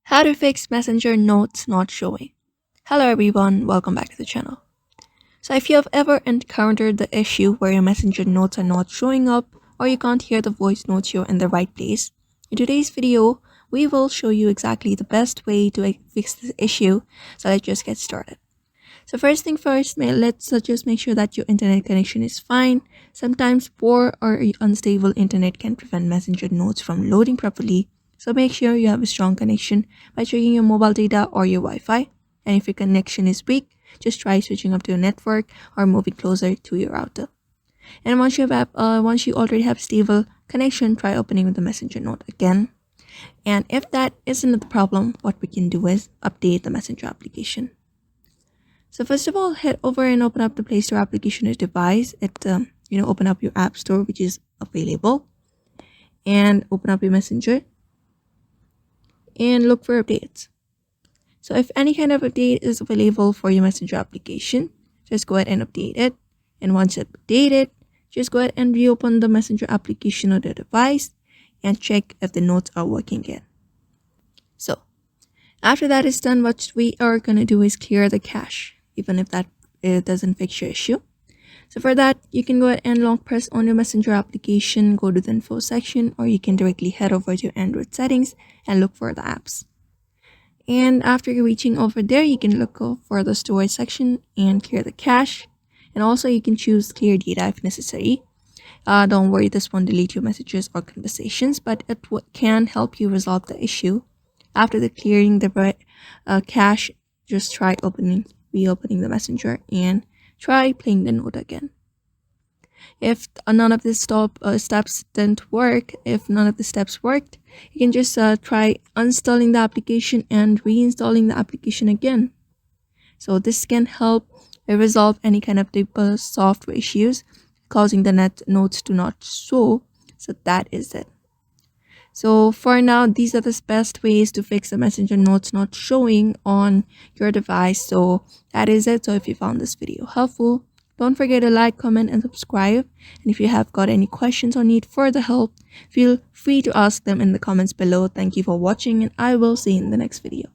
How to fix Messenger notes not showing. Hello everyone, welcome back to the channel. So if you have ever encountered the issue where your Messenger notes are not showing up or you can't hear the voice notes you're in the right place, in today's video, we will show you exactly the best way to fix this issue. So let's just get started. So first thing first, let's just make sure that your internet connection is fine. Sometimes poor or unstable internet can prevent Messenger notes from loading properly. So make sure you have a strong connection by checking your mobile data or your Wi-Fi. And if your connection is weak, just try switching up to your network or moving closer to your router. And once you already have stable connection, try opening the Messenger note again. And if that isn't the problem, what we can do is update the Messenger application. So first of all, head over and open up the Play Store application on your device. Open up your App Store, which is available, and open up your Messenger and look for updates. So if any kind of update is available for your Messenger application, just go ahead and update it. And once it's updated, just go ahead and reopen the Messenger application on the device and check if the notes are working again. So after that is done, what we are going to do is clear the cache, even if it doesn't fix your issue. So for that, you can go ahead and long press on your Messenger application, go to the info section, or you can directly head over to Android settings and look for the apps. And after reaching over there, you can look for the storage section and clear the cache. And also you can choose clear data if necessary. Don't worry, this won't delete your messages or conversations, but it can help you resolve the issue. After the clearing the cache, just try reopening the Messenger and try playing the note again. If none of the steps didn't work, if none of the steps worked, you can just try uninstalling the application and reinstalling the application again. So this can help resolve any kind of deeper software issues causing the notes to not show. So that is it. So for now, these are the best ways to fix the Messenger notes not showing on your device. So that is it. So if you found this video helpful, don't forget to like, comment, and subscribe. And if you have got any questions or need further help, feel free to ask them in the comments below. Thank you for watching, and I will see you in the next video.